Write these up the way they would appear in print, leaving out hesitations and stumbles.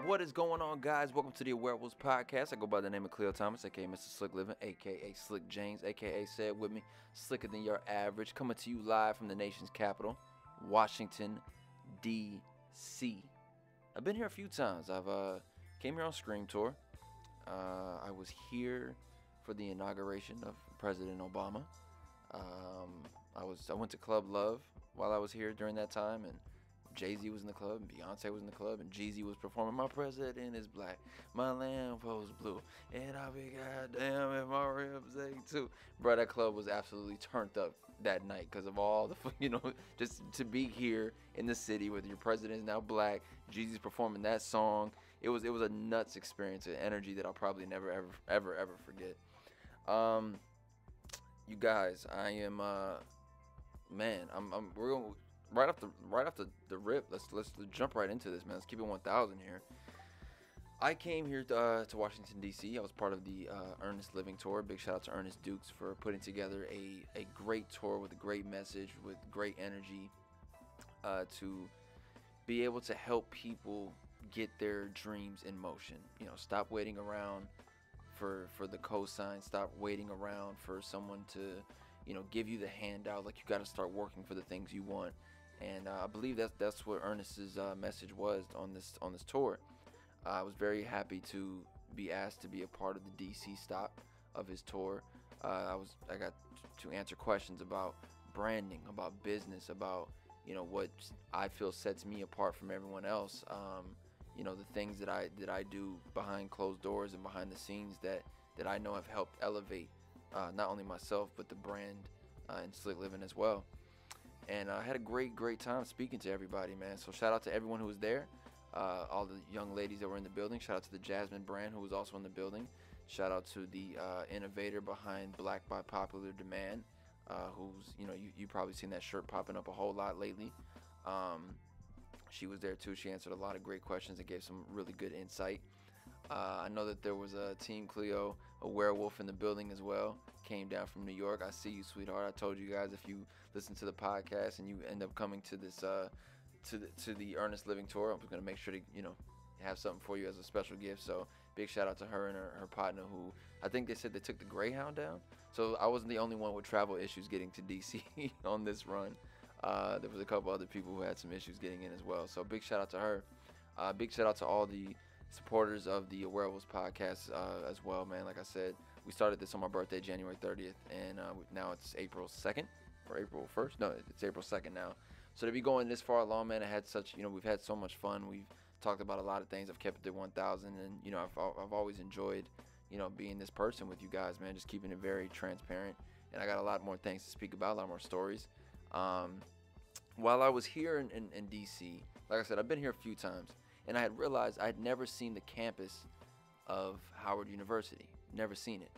What is going on, guys? Welcome to the AwareWolvvves podcast. I go by the name of Khleo Thomas, aka Mr. Slick Living, aka Slick James, aka say it with me, slicker than your average. Coming to you live from the nation's capital, Washington, D.C. I've been here a few times. I've came here on Scream Tour. I was here for the inauguration of President Obama. I went to Club Love while I was here during that time, and Jay-Z was in the club, and Beyonce was in the club, and Jeezy was performing "My President is Black, My Lambo's Blue, and I'll be goddamn if my ribs ache too." Bro, that club was absolutely turned up that night because of all the, just to be here in the city with your president is now black, Jeezy's performing that song. It was a nuts experience, an energy that I'll probably never ever forget. You guys, I am we're going right off the rip. Let's jump right into this, man. Let's keep it 1,000 here. I came here to Washington, D.C. I was part of the Earnest Living Tour. Big shout out to Ernest Dukes for putting together a great tour with a great message, with great energy, to be able to help people get their dreams in motion. Stop waiting around for the cosign. Stop waiting around for someone to give you the handout. Like, you got to start working for the things you want. And I believe that's what Ernest's message was on this tour. I was very happy to be asked to be a part of the DC stop of his tour. I got to answer questions about branding, about business, about what I feel sets me apart from everyone else. The things that I do behind closed doors and behind the scenes that I know have helped elevate not only myself but the brand and Slick Living as well. And I had a great time speaking to everybody, man. So shout out to everyone who was there, all the young ladies that were in the building. Shout out to the Jasmine brand, who was also in the building. Shout out to the innovator behind Black by Popular Demand, who's you probably seen that shirt popping up a whole lot lately. She was there too. She answered a lot of great questions and gave some really good insight. I know that there was a Team Khleo, a werewolf in the building as well. Came down from New York. I see you, sweetheart. I told you guys, if you listen to the podcast and you end up coming to this to the Earnest Living Tour, I'm gonna make sure to have something for you as a special gift. So big shout out to her and her partner, who I think they said they took the Greyhound down. So I wasn't the only one with travel issues getting to DC on this run. There was a couple other people who had some issues getting in as well. So big shout out to her. Big shout out to all the supporters of the AwareWolvvves podcast as well, man. Like I said, we started this on my birthday, January 30th, and now it's April 2nd or April 1st. No, it's April 2nd now. So to be going this far along, man, we've had so much fun. We've talked about a lot of things. I've kept it to 1,000, and I've always enjoyed being this person with you guys, man. Just keeping it very transparent, and I got a lot more things to speak about, a lot more stories. While I was here in DC, like I said, I've been here a few times. And I had realized I had never seen the campus of Howard University. Never seen it.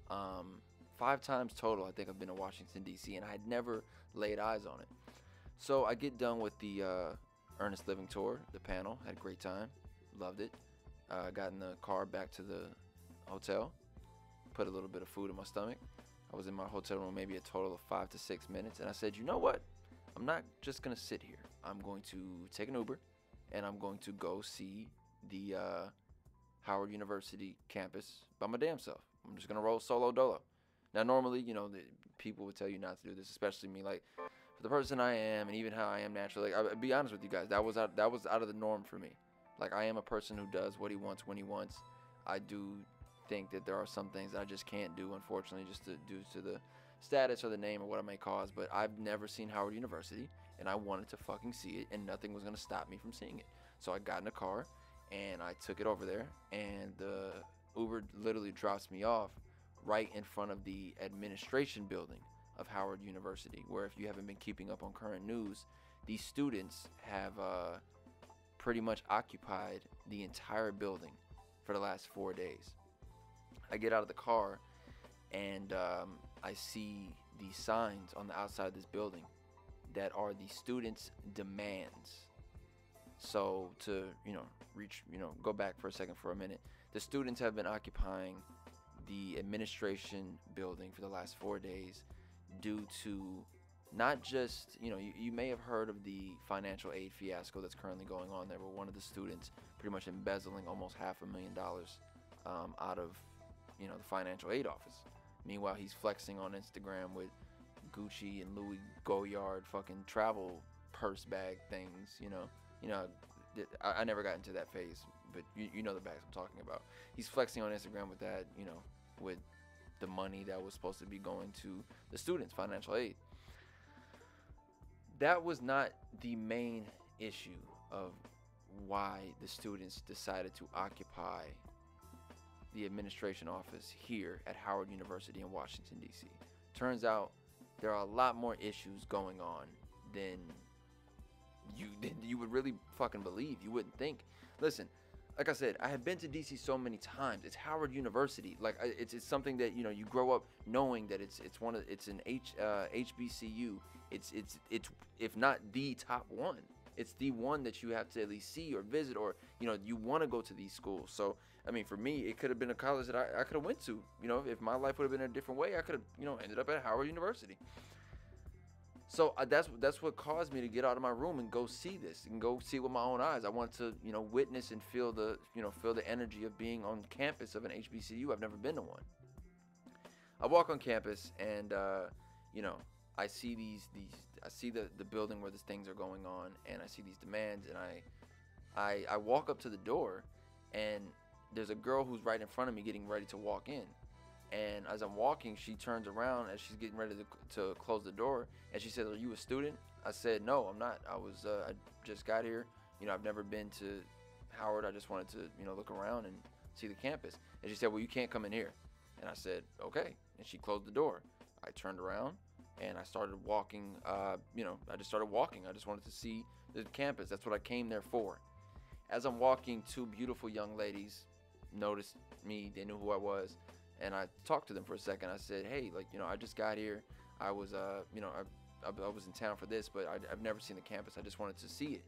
5 times total, I think I've been to Washington, D.C., and I had never laid eyes on it. So I get done with the Earnest Living Tour, the panel. Had a great time. Loved it. Got in the car back to the hotel. Put a little bit of food in my stomach. I was in my hotel room maybe a total of 5 to 6 minutes. And I said, you know what? I'm not just going to sit here. I'm going to take an Uber, and I'm going to go see the Howard University campus by my damn self. I'm just going to roll solo dolo. Now, normally, the people would tell you not to do this, especially me. Like, for the person I am and even how I am naturally, like, I'll be honest with you guys, that was out of the norm for me. Like, I am a person who does what he wants when he wants. I do think that there are some things that I just can't do, unfortunately, just due to the status or the name or what it may cause. But I've never seen Howard University, and I wanted to fucking see it, and nothing was going to stop me from seeing it. So I got in a car, and I took it over there, and the Uber literally drops me off right in front of the administration building of Howard University, where, if you haven't been keeping up on current news, these students have pretty much occupied the entire building for the last 4 days. I get out of the car, and I see the signs on the outside of this building that are the students' demands. So to go back for a second for a minute, the students have been occupying the administration building for the last 4 days due to not just, you may have heard of the financial aid fiasco that's currently going on there, where one of the students pretty much embezzling almost $500,000 out of, the financial aid office. Meanwhile, he's flexing on Instagram with Gucci and Louis Goyard fucking travel purse bag things. I never got into that phase, but you know the bags I'm talking about. He's flexing on Instagram with that, with the money that was supposed to be going to the students' financial aid. That was not the main issue of why the students decided to occupy the administration office here at Howard University in Washington, D.C. Turns out there are a lot more issues going on than you would really fucking believe. You wouldn't think. Listen, like I said, I have been to DC so many times. It's Howard University. Like it's something that you grow up knowing that it's an HBCU. It's if not the top one, it's the one that you have to at least see or visit, or you want to go to these schools. So I mean, for me, it could have been a college that I could have went to. If my life would have been a different way, I could have ended up at Howard University. So that's what caused me to get out of my room and go see this and go see with my own eyes. I want to witness and feel the energy of being on campus of an HBCU. I've never been to one. I walk on campus and I see I see the building where these things are going on, and I see these demands, and I walk up to the door, and there's a girl who's right in front of me getting ready to walk in. And as I'm walking, she turns around as she's getting ready to close the door, and she says, "Are you a student?" I said, "No, I'm not. I just got here. I've never been to Howard. I just wanted to look around and see the campus." And she said, "Well, you can't come in here." And I said, "Okay." And she closed the door. I turned around and I started walking. I just started walking. I just wanted to see the campus. That's what I came there for. As I'm walking, two beautiful young ladies noticed me. They knew who I was. And I talked to them for a second. I said, "Hey, I just got here. I was, I was in town for this, but I've never seen the campus. I just wanted to see it."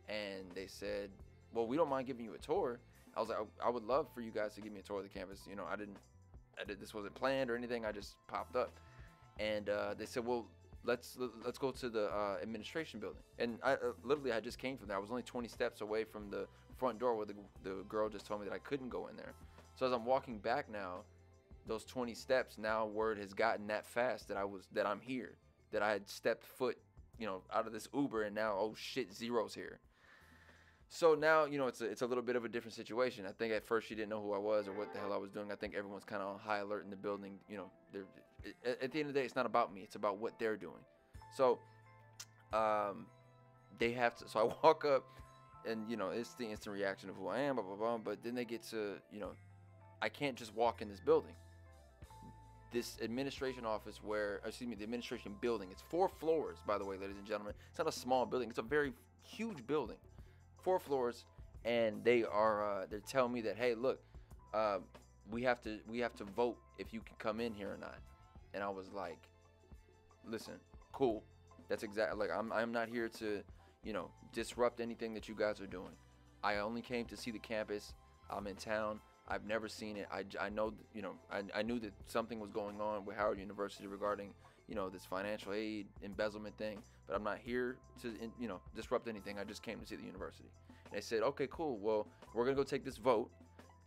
And they said, "Well, we don't mind giving you a tour." I was like, "I would love for you guys to give me a tour of the campus. This wasn't planned or anything. I just popped up." And they said, "Well, let's go to the administration building." And I literally, I just came from there. I was only 20 steps away from the front door where the girl just told me that I couldn't go in there. So as I'm walking back now, those 20 steps, now word has gotten that fast that I'm here, that I had stepped foot, out of this Uber, and now, oh shit, Zero's here. So now, it's a little bit of a different situation. I think at first she didn't know who I was or what the hell I was doing. I think everyone's kind of on high alert in the building. At the end of the day, it's not about me. It's about what they're doing. So they have to. So I walk up, and it's the instant reaction of who I am, blah blah blah. But then they get to, I can't just walk in this building. This administration office the administration building. It's 4 floors, by the way, ladies and gentlemen. It's not a small building. It's a very huge building, 4 floors, and they're telling me that, "Hey, look, we have to vote if you can come in here or not." And I was like, "Listen, cool. That's exactly I'm not here to, disrupt anything that you guys are doing. I only came to see the campus. I'm in town. I've never seen it. I know, I knew that something was going on with Howard University regarding, this financial aid embezzlement thing, but I'm not here to, disrupt anything. I just came to see the university." And they said, "Okay, cool. Well, we're going to go take this vote,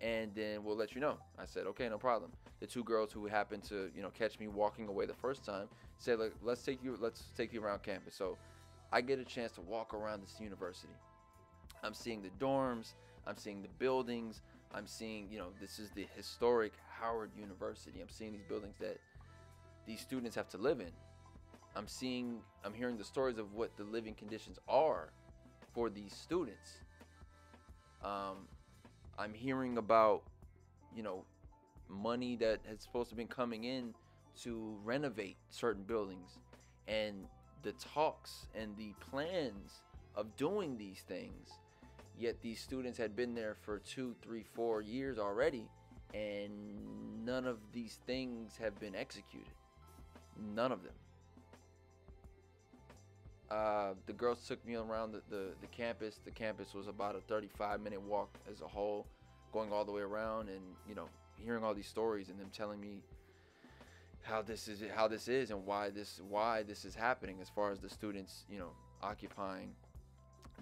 and then we'll let you know." I said, "Okay, no problem." The 2 girls who happened to, catch me walking away the first time said, "Look, let's take you around campus." So I get a chance to walk around this university. I'm seeing the dorms. I'm seeing the buildings. I'm seeing, this is the historic Howard University. I'm seeing these buildings that these students have to live in. I'm hearing the stories of what the living conditions are for these students. I'm hearing about, money that has supposed to have been coming in to renovate certain buildings, and the talks and the plans of doing these things. Yet these students had been there for 2, 3, 4 years already, and none of these things have been executed. None of them. The girls took me around the campus. The campus was about a 35-minute walk as a whole, going all the way around, and hearing all these stories and them telling me how this is and why this is happening as far as the students, you know, occupying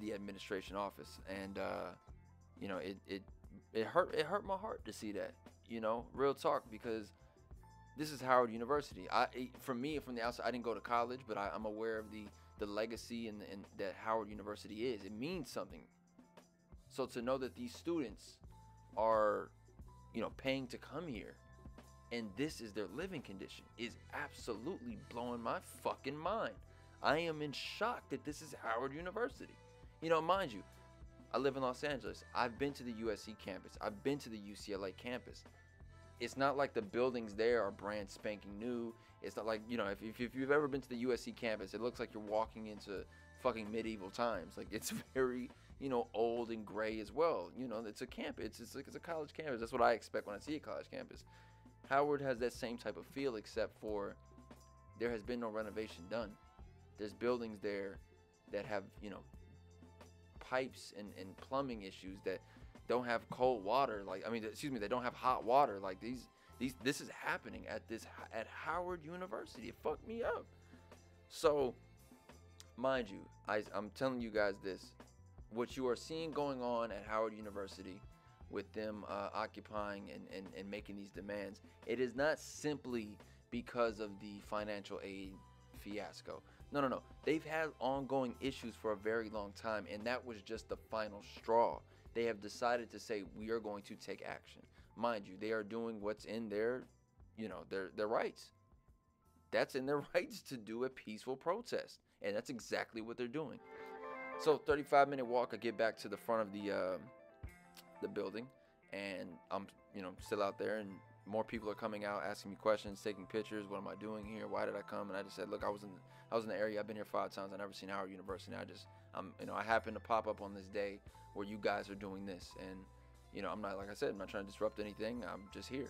the administration office. And you know, it hurt my heart to see that, you know, real talk, because this is Howard University. For me, from the outside, I didn't go to college, but I'm aware of the legacy and that Howard University is. It means something. So to know that these students are, you know, paying to come here, and this is their living condition, is absolutely blowing my fucking mind. I am in shock that this is Howard University. You know, mind you, I live in Los Angeles. I've been to the USC campus. I've been to the UCLA campus. It's not like the buildings there are brand spanking new. It's not like, you know, if you've ever been to the USC campus, it looks like you're walking into fucking medieval times. Like, it's very, you know, old and gray as well. You know, it's a campus. It's like, it's a college campus. That's what I expect when I see a college campus. Howard has that same type of feel, except for there has been no renovation done. There's buildings there that have, you know, pipes and plumbing issues that don't have cold water. Like, I mean, excuse me, they don't have hot water. Like, this is happening at Howard University. It fucked me up. So, mind you, I'm telling you guys this. What you are seeing going on at Howard University with them occupying and making these demands, it is not simply because of the financial aid fiasco. No. They've had ongoing issues for a very long time, and that was just the final straw. They have decided to say, we are going to take action. Mind you, they are doing what's in their, you know, their rights. That's in their rights to do a peaceful protest, and that's exactly what they're doing. So 35-minute walk, I get back to the front of the building, and I'm, you know, still out there, and more people are coming out asking me questions, taking pictures. What am I doing here? Why did I come? And I just said, look, I was in the area. I've been here 5 times. I've never seen Howard University. You know, I happened to pop up on this day where you guys are doing this, and you know, I'm not, like I said, I'm not trying to disrupt anything. I'm just here.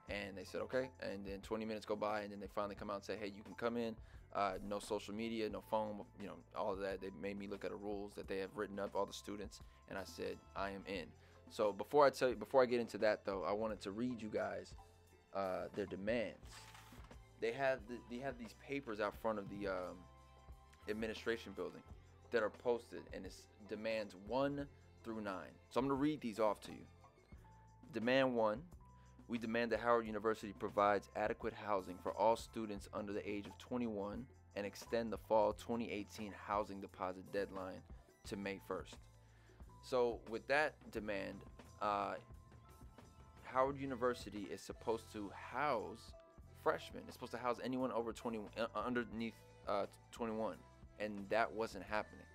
And they said, okay. And then 20 minutes go by, and then they finally come out and say, hey, you can come in. No social media, no phone, you know, all of that. They made me look at the rules that they have written up, all the students, and I said, I am in. So before I get into that though, I wanted to read you guys their demands. They have these papers out front of the administration building that are posted, and it's demands 1 through 9. So I'm going to read these off to you. Demand 1. We demand that Howard University provides adequate housing for all students under the age of 21 and extend the fall 2018 housing deposit deadline to May 1st. So with that demand, Howard University is supposed to house freshmen. It's supposed to house anyone over 20, underneath 21, and that wasn't happening.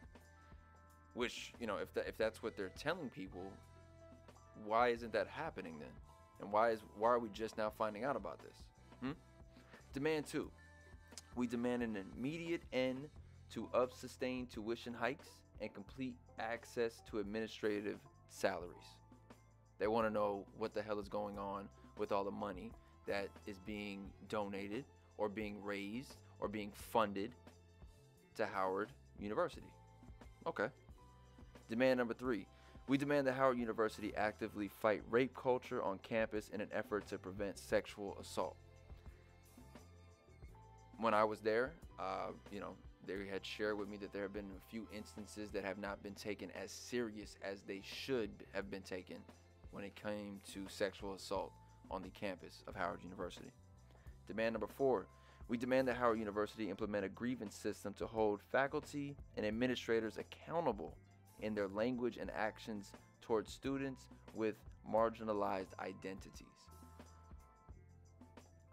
Which, you know, if that's what they're telling people, why isn't that happening then? And why are we just now finding out about this? Demand 2. We demand an immediate end to sustained tuition hikes and complete access to administrative salaries. They want to know what the hell is going on with all the money that is being donated or being raised or being funded to Howard University. Okay. Demand number 3. We demand that Howard University actively fight rape culture on campus in an effort to prevent sexual assault. When I was there, you know, they had shared with me that there have been a few instances that have not been taken as serious as they should have been taken when it came to sexual assault on the campus of Howard University. Demand number 4. We demand that Howard University implement a grievance system to hold faculty and administrators accountable in their language and actions towards students with marginalized identities.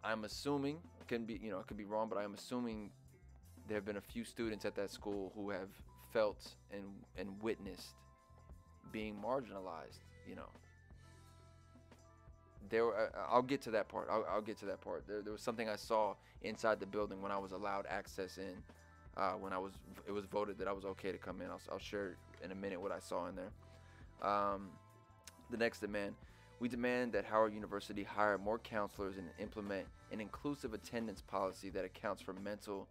I'm assuming, it could be wrong, but I'm assuming there have been a few students at that school who have felt and witnessed being marginalized, you know. I'll get to that part. I'll get to that part. There was something I saw inside the building when I was allowed access in. When it was voted that I was okay to come in. I'll share in a minute what I saw in there. The next demand. We demand that Howard University hire more counselors and implement an inclusive attendance policy that accounts for mental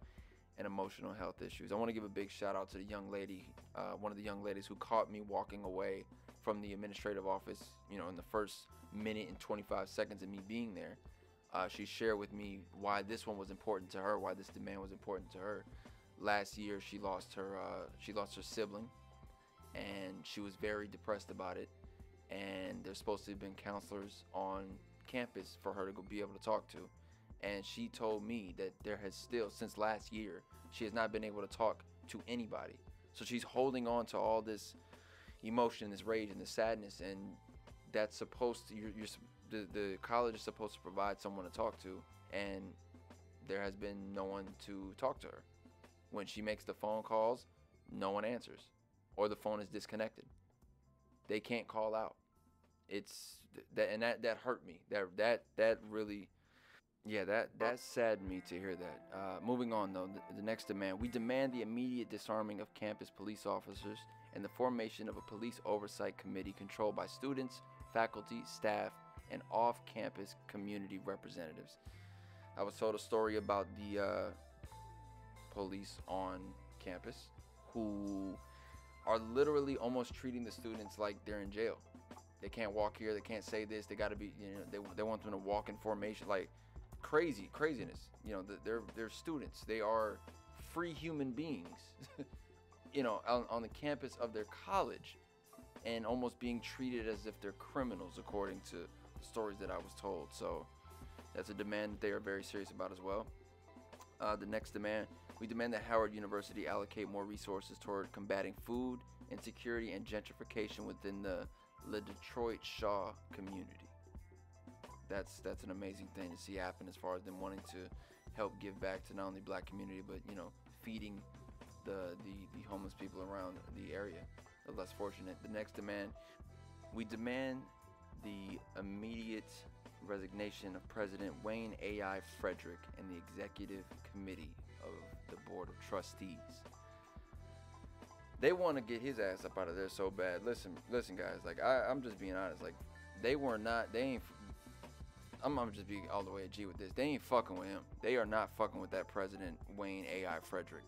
and emotional health issues. I want to give a big shout out to the young lady, one of the young ladies who caught me walking away from the administrative office, you know, in the first minute and 25 seconds of me being there. She shared with me why this one was important to her, why this demand was important to her. Last year, she lost her sibling, and she was very depressed about it. And there's supposed to have been counselors on campus for her to go be able to talk to. And she told me that there has still, since last year, she has not been able to talk to anybody. So she's holding on to all this emotion, this rage, and this sadness, and that's supposed to the college is supposed to provide someone to talk to, and there has been no one to talk to her. When she makes the phone calls, no one answers, or the phone is disconnected. They can't call out. It's that, and that hurt me. That really, yeah, that saddened me to hear that. Moving on though, the next demand: we demand the immediate disarming of campus police officers and the formation of a police oversight committee controlled by students, faculty, staff, and off-campus community representatives. I was told a story about the police on campus who are literally almost treating the students like they're in jail. They can't walk here. They can't say this. They got to be, they want them to walk in formation, like craziness. They're students. They are free human beings, on the campus of their college, and almost being treated as if they're criminals, according to the stories that I was told. So that's a demand that they are very serious about as well. The next demand: we demand that Howard University allocate more resources toward combating food insecurity and gentrification within the Detroit Shaw community. That's an amazing thing to see happen, as far as them wanting to help give back to not only black community, but feeding the homeless people around the area, the less fortunate. The next demand: we demand the immediate resignation of President Wayne A.I. Frederick and the executive committee of the Board of Trustees. They want to get his ass up out of there so bad. Listen, guys. Like, I'm just being honest. Like, they ain't. I'm just being all the way a G with this. They ain't fucking with him. They are not fucking with that President Wayne A.I. Frederick.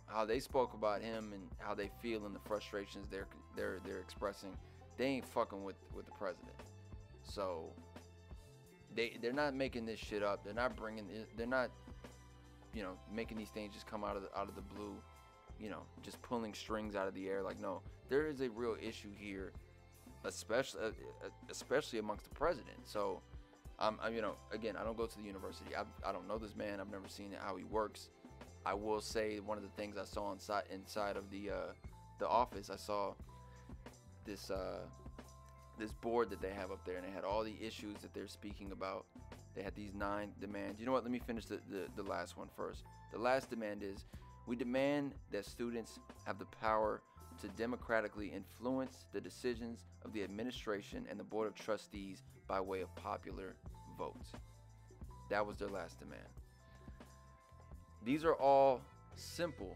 How they spoke about him and how they feel and the frustrations they're expressing. They ain't fucking with the president. So they're not making this shit up. They're not making these things just come out of the blue. Just pulling strings out of the air. Like, no, there is a real issue here, especially amongst the president. So, again, I don't go to the university. I don't know this man. I've never seen how he works. I will say one of the things I saw inside of the office, I saw this board that they have up there, and they had all the issues that they're speaking about. They had these 9 demands. You know what? Let me finish the last one first. The last demand is: we demand that students have the power to democratically influence the decisions of the administration and the Board of Trustees by way of popular votes. That was their last demand. These are all simple,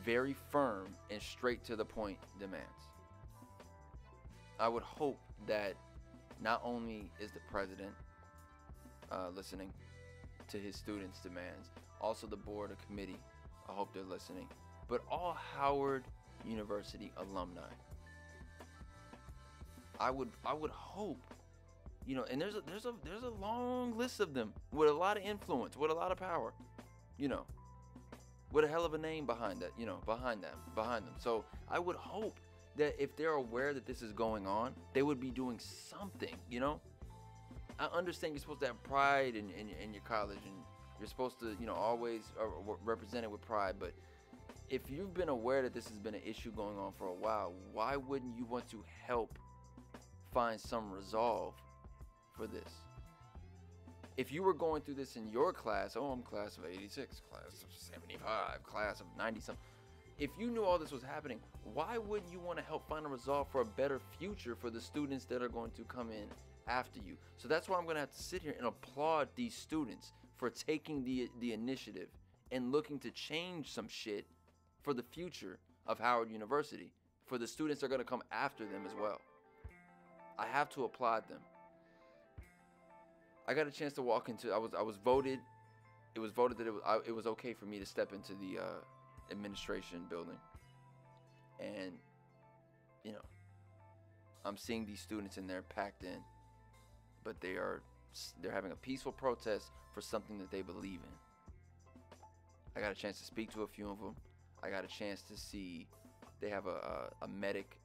very firm, and straight to the point demands. I would hope that not only is the president listening to his students' demands, also the board of committee, I hope they're listening, but all Howard University alumni. I would hope, and there's a long list of them with a lot of influence, with a lot of power, with a hell of a name behind that, behind them. So I would hope that if they're aware that this is going on, they would be doing something. I understand you're supposed to have pride in your college, and you're supposed to, always represent it with pride. But if you've been aware that this has been an issue going on for a while, why wouldn't you want to help find some resolve for this? If you were going through this in your class, I'm class of 86, class of 75, class of 90-something. If you knew all this was happening, why wouldn't you want to help find a resolve for a better future for the students that are going to come in after you? So that's why I'm going to have to sit here and applaud these students for taking the initiative and looking to change some shit for the future of Howard University, for the students that are going to come after them as well. I have to applaud them. I got a chance to walk into. I was voted. It was voted that it was okay for me to step into the administration building, and I'm seeing these students in there packed in, but they are they're having a peaceful protest for something that they believe in. I got a chance to speak to a few of them. I got a chance to see they have a medic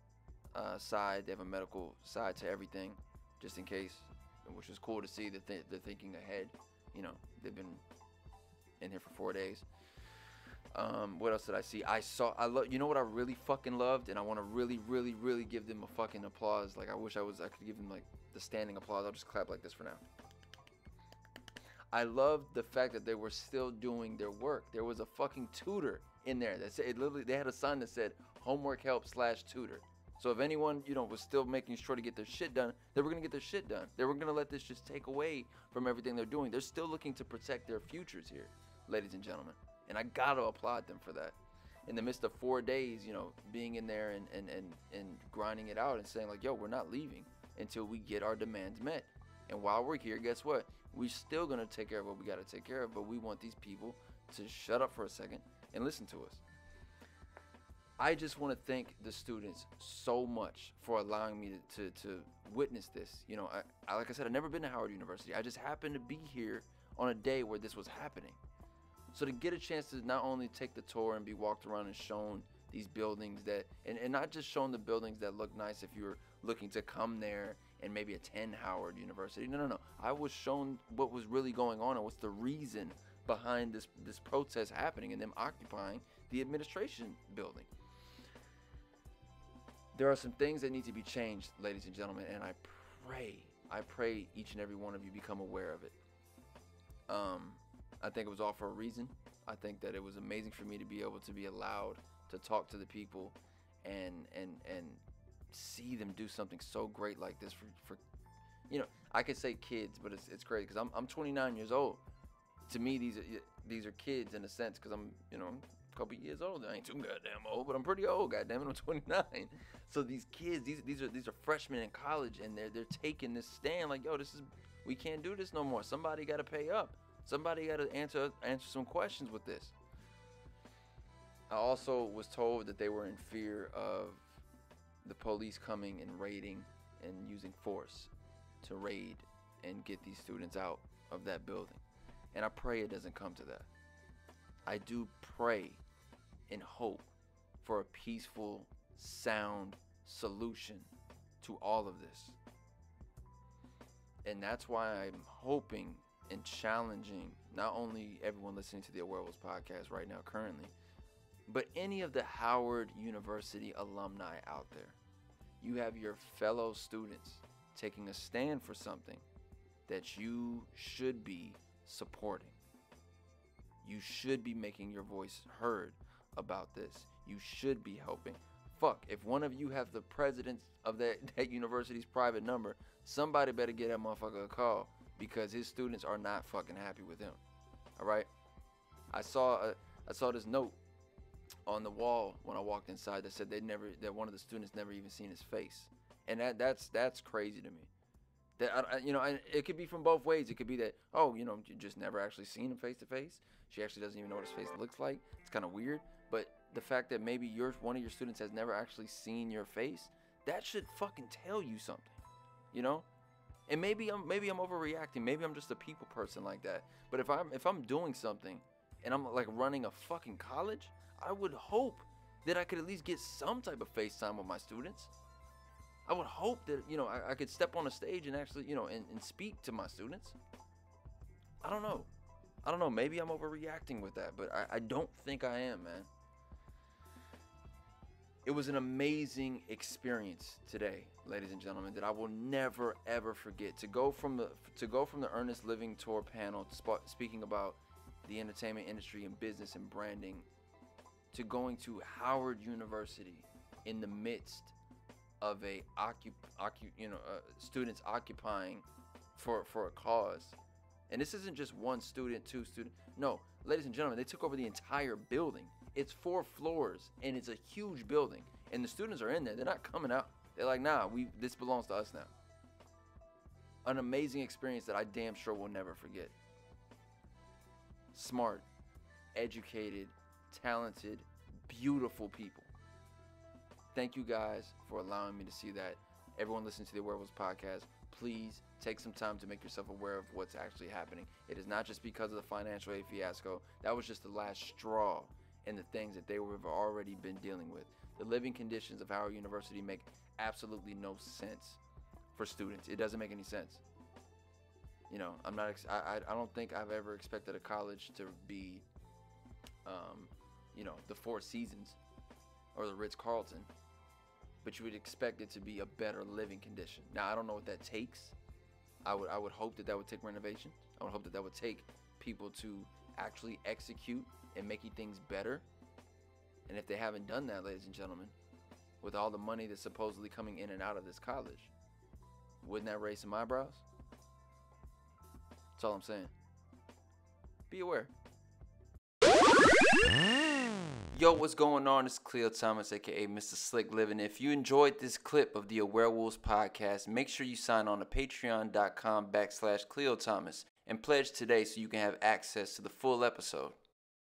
side. They have a medical side to everything, just in case, which was cool to see that they're thinking ahead. You know, they've been in here for 4 days. What else did I see? You know what I really fucking loved, and I want to really, really, really give them a fucking applause. Like, I wish I could give them like the standing applause. I'll just clap like this for now. I loved the fact that they were still doing their work. There was a fucking tutor in there that said, they had a sign that said homework help / tutor. So if anyone, you know, was still making sure to get their shit done, they were going to get their shit done. They were going to let this just take away from everything they're doing. They're still looking to protect their futures here, ladies and gentlemen. And I got to applaud them for that. In the midst of 4 days, you know, being in there and grinding it out and saying like, yo, we're not leaving until we get our demands met. And while we're here, guess what? We're still going to take care of what we got to take care of, but we want these people to shut up for a second and listen to us. I just want to thank the students so much for allowing me to witness this. You know, I like I said, I've never been to Howard University. I just happened to be here on a day where this was happening. So to get a chance to not only take the tour and be walked around and shown these buildings that, and not just shown the buildings that look nice if you're looking to come there and maybe attend Howard University. No. I was shown what was really going on and what's the reason behind this protest happening and them occupying the administration building. There are some things that need to be changed, ladies and gentlemen, and I pray each and every one of you become aware of it. I think it was all for a reason. I think that it was amazing for me to be able to be allowed to talk to the people and see them do something so great like this for you know, I could say kids, but it's crazy because I'm 29 years old. To me, these are kids in a sense because I'm, you know, a couple years old. I ain't too goddamn old, but I'm pretty old. Goddamn it, I'm 29. So these kids, these are freshmen in college, and they're taking this stand like, yo, we can't do this no more. Somebody got to pay up. Somebody got to answer some questions with this. I also was told that they were in fear of the police coming and raiding and using force to raid and get these students out of that building. And I pray it doesn't come to that. I do pray and hope for a peaceful, sound solution to all of this. And that's why I'm hoping and challenging not only everyone listening to the AwareWolvvves podcast right now currently, but any of the Howard University alumni out there. You have your fellow students taking a stand for something that you should be supporting. You should be making your voice heard about this. You should be helping. Fuck, if one of you have the president of that university's private number, somebody better get that motherfucker a call because his students are not fucking happy with him. All right? I saw this note on the wall when I walked inside that said that one of the students never even seen his face. And that's crazy to me. That you know, it could be from both ways. It could be that, oh, you know, you just never actually seen him face to face. She actually doesn't even know what his face looks like. It's kind of weird. But the fact that maybe one of your students has never actually seen your face, that should fucking tell you something, you know. And maybe I'm overreacting. Maybe I'm just a people person like that. But if I'm doing something and I'm like running a fucking college, I would hope that I could at least get some type of FaceTime with my students. I would hope that, you know, I could step on a stage and actually, you know, and speak to my students. I don't know. Maybe I'm overreacting with that, but I don't think I am, man. It was an amazing experience today, ladies and gentlemen, that I will never ever forget. To go from the Earnest Living Tour panel speaking about the entertainment industry and business and branding, to going to Howard University in the midst of a students occupying for a cause. And this isn't just one student, two students. No, ladies and gentlemen, they took over the entire building. It's 4 floors and it's a huge building. And the students are in there. They're not coming out. They're like, nah, this belongs to us now. An amazing experience that I damn sure will never forget. Smart, educated, talented, beautiful people. Thank you guys for allowing me to see that. everyone listening to the AwareWolvvves podcast, please take some time to make yourself aware of what's actually happening. It is not just because of the financial aid fiasco. That was just the last straw in the things that they have already been dealing with. The living conditions of Howard University make absolutely no sense for students. It doesn't make any sense. You know, I don't think I've ever expected a college to be, you know, the Four Seasons or the Ritz-Carlton, but you would expect it to be a better living condition. Now, I don't know what that takes. I would hope that would take renovation. I would hope that would take people to actually execute and making things better. And if they haven't done that, ladies and gentlemen, with all the money that's supposedly coming in and out of this college, wouldn't that raise some eyebrows? That's all I'm saying. Be aware. Yo, what's going on? It's Khleo Thomas, aka Mr. Slick Living. If you enjoyed this clip of the AwareWolvvves podcast, make sure you sign on to patreon.com/Khleo Thomas and pledge today so you can have access to the full episode.